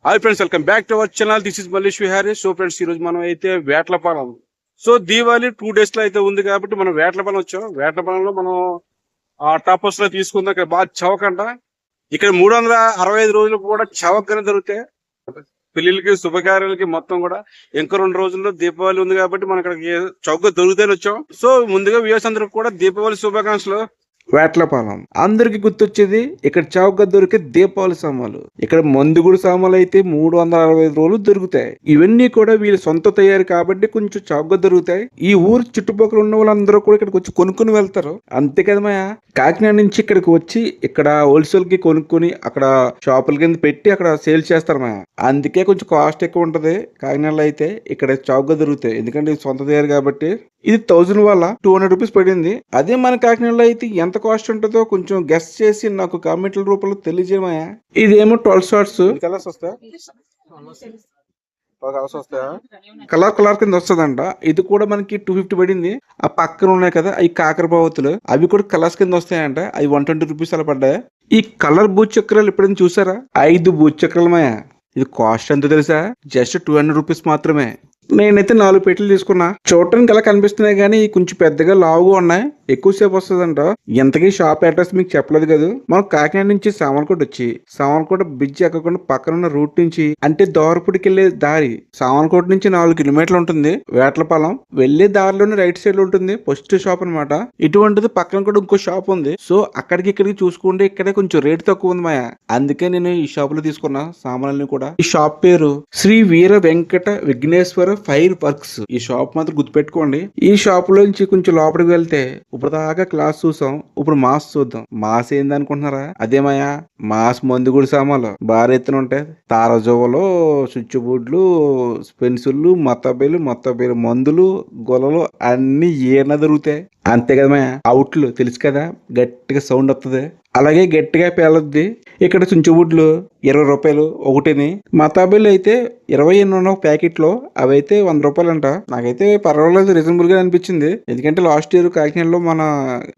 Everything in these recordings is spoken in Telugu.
Hi friends, welcome back to our channel. This is Mallesh Vihari. So friends, ఈ రోజు మనం అయితే వేటలపాలెం. సో దీవాళి 2 days లో అయితే ఉంది కాబట్టి మనం వేటలపాలెం వచ్చాం. వేటలపాలెంలో మనం ఆ టాపర్స్ లో తీసుకుందాం. ఇక్కడ బాగా చవకంట. ఇక్కడ 365 రోజులు కూడా చవకగానే దొరుకుతాయి. పెళ్లిళ్ళకి, శుభకార్యాలకి మొత్తం కూడా ఇంకో 2 రోజుల్లో దీపావళి ఉంది కాబట్టి మనం ఇక్కడ చౌకగా దొరుకుతాయని వచ్చాం. సో ముందుగా వ్యూవర్స్ అందరికి కూడా దీపావళి శుభాకాంక్షలు. వేటలపాలెం అందరికి గుర్తొచ్చేది ఇక్కడ చౌకగా దొరికే దీపావళి సామాన్లు. ఇక్కడ మందుగుడు సామాన్లు అయితే 365 రోజులు దొరుకుతాయి. ఇవన్నీ కూడా వీళ్ళ సొంత తయారు కాబట్టి కొంచెం చౌకగా దొరుకుతాయి. ఈ ఊరు చుట్టుపక్కల ఉన్న వాళ్ళందరూ కూడా ఇక్కడికి వచ్చి కొనుక్కొని వెళ్తారు. అంతే కదమయ్య. కాకినాడ నుంచి ఇక్కడికి వచ్చి ఇక్కడ హోల్సేల్ కి కొనుక్కొని అక్కడ షాపుల కింద పెట్టి అక్కడ సేల్ చేస్తారు మా. అందుకే కొంచెం కాస్ట్ ఎక్కువ ఉంటది. కాకినాడలో అయితే ఇక్కడ చౌకగా దొరుకుతాయి, ఎందుకంటే ఇది సొంత తయారు కాబట్టి. ఇది 1000 వల్ల 200 రూపీస్ పడింది. అదే మన కాకినాడలో అయితే ఎంత కాస్ట్ ఉంటుందో కొంచెం గెస్ చేసి నాకు కామెంట్ల రూపంలో తెలియజేయమయ్యా. ఇదేమో 12 షార్ట్స్. కలర్స్ వస్తాయా? కలర్ కింద వస్తుందంట. ఇది కూడా మనకి 250 పడింది. ఆ పక్కన ఉన్నాయి కదా అవి కాకరపావతులు, అవి కూడా కలర్స్ కింద వస్తాయంట. అవి 120 రూపీస్ అలా పడ్డాయి. ఈ కలర్ భూచక్రాలు ఎప్పుడైనా చూసారా? 5 భూచక్రాలు మాయా. ఇది కాస్ట్ ఎంత తెలుసా? జస్ట్ 200 రూపీస్ మాత్రమే. నేనైతే 4 పెట్టెలు తీసుకున్నా. చూడటానికి ఎలా కనిపిస్తున్నాయి కానీ కొంచెం పెద్దగా లావుగా ఉన్నాయి. ఎక్కువసేపు వస్తుందంట. ఎంతకీ షాప్ అడ్రస్ మీకు చెప్పలేదు కదా. మనం కాకినాడ నుంచి సామర్లకోట వచ్చి సామర్లకోట బ్రిడ్జ్ ఎక్కకుండా పక్కన ఉన్న రూట్ నుంచి, అంటే దోరపుడికి వెళ్లే దారి సామర్లకోట నుంచి 4 కిలోమీటర్లు ఉంటుంది. వేటలపాలెం వెళ్లే దారిలోనే రైట్ సైడ్ లో ఉంటుంది ఫస్ట్ షాప్ అనమాట. ఇటువంటిది పక్కన కూడా ఇంకో షాప్ ఉంది. సో అక్కడికి ఇక్కడికి చూసుకుంటే ఇక్కడే కొంచెం రేట్ తక్కువ ఉంది మాయా. అందుకే నేను ఈ షాప్ లో తీసుకున్నా సామాన్లని కూడా. ఈ షాప్ పేరు శ్రీ వీర వెంకట విఘ్నేశ్వర ఫైర్ వర్క్స్. ఈ షాప్ మాత్రం గుర్తుపెట్టుకోండి. ఈ షాప్ లోంచి కొంచెం లోపలికి వెళ్తే ఇప్పుడు దాకా క్లాస్ చూసాం, ఇప్పుడు మాస్ చూద్దాం. మాస్ ఏంది అనుకుంటున్నారా? అదేమయ్యా, మాస్ మందుగుడి సామాన్లు భారీ ఎత్తున ఉంటాయి. తారజోవలు, స్విచ్ బోర్డులు, పెన్సిళ్ళు, మొత్తబేలు మందులు, గొలలు అన్ని ఏనా దొరుకుతాయి. అంతే కదమ్మా. అవుట్లు తెలుసు కదా, గట్టిగా సౌండ్ వస్తుంది, అలాగే గట్టిగా పేలద్ది. ఇక్కడ చుంచుబుడ్లు 20 రూపాయలు ఒకటిని. మతాబిల్ అయితే 20 ఎన్నో ప్యాకెట్లో, అవైతే 100 రూపాయలు అంట. నాకైతే పర్వాలేదు, రీజనబుల్ గా అనిపించింది. ఎందుకంటే లాస్ట్ ఇయర్ కాకినాడలో మన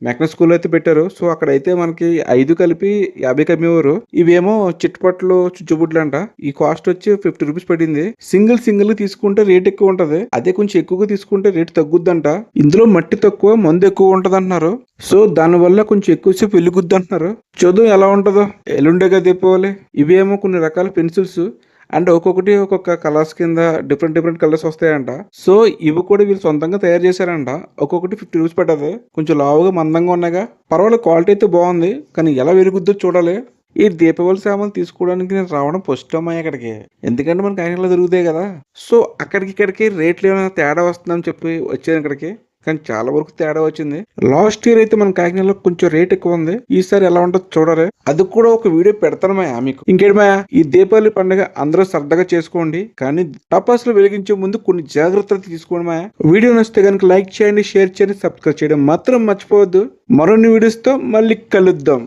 మెకనిక్ స్కూల్ అయితే పెట్టారు. సో అక్కడైతే మనకి 5 కలిపి 50 అమ్మేవారు. ఇవేమో చిట్టుపట్లు చుంచుబుడ్లు అంట. ఈ కాస్ట్ వచ్చి 50 రూపీస్ పడింది. సింగిల్ తీసుకుంటే రేట్ ఎక్కువ ఉంటది. అదే కొంచెం ఎక్కువగా తీసుకుంటే రేట్ తగ్గుద్దంట. ఇందులో మట్టి తక్కువ, మందు ఎక్కువ ఉంటది అంటున్నారు. సో దాని వల్ల కొంచెం ఎక్కువసేపు వెలుగుద్ది అంటున్నారు. చదువు ఎలా ఉంటుందో. ఎల్లుండేగా దీపావళి. ఇవేమో కొన్ని రకాల పెన్సిల్స్, అంటే ఒక్కొక్కటి ఒక్కొక్క కలర్స్ కింద డిఫరెంట్ కలర్స్ వస్తాయంట. సో ఇవి కూడా వీళ్ళు సొంతంగా తయారు చేశారంట. ఒక్కొక్కటి 50 రూపీస్ పడ్డది. కొంచెం లావుగా మందంగా ఉన్నాయిగా. పర్వాలేదు, క్వాలిటీ అయితే బాగుంది. కానీ ఎలా వెలుగుద్దో చూడాలి. ఈ దీపావళి సామాన్లు తీసుకోవడానికి నేను రావడం ఫస్ట్ టైం అక్కడికి. ఎందుకంటే మనకి కాకినాడలో దొరుకుతాయి కదా. సో ఇక్కడికి రేట్లు ఏమైనా తేడా వస్తుందని చెప్పి వచ్చాను ఇక్కడికి. కానీ చాలా వరకు తేడా వచ్చింది. లాస్ట్ ఇయర్ అయితే మన కాకినాడలో కొంచెం రేట్ ఎక్కువ ఉంది. ఈసారి ఎలా ఉంటుందో చూడరే. అది కూడా ఒక వీడియో పెడతాను మాయా మీకు. ఇంకేంటి మాయా, ఈ దీపావళి పండుగ అందరూ సరదాగా చేసుకోండి, కానీ టపాసులు వెలిగించే ముందు కొన్ని జాగ్రత్తలు తీసుకోండి మాయా. వీడియో నచ్చితే కనుక లైక్ చేయండి, షేర్ చేయండి, సబ్స్క్రైబ్ చేయడం మాత్రం మర్చిపోవద్దు. మరిన్ని వీడియోస్తో మళ్ళీ కలుద్దాం.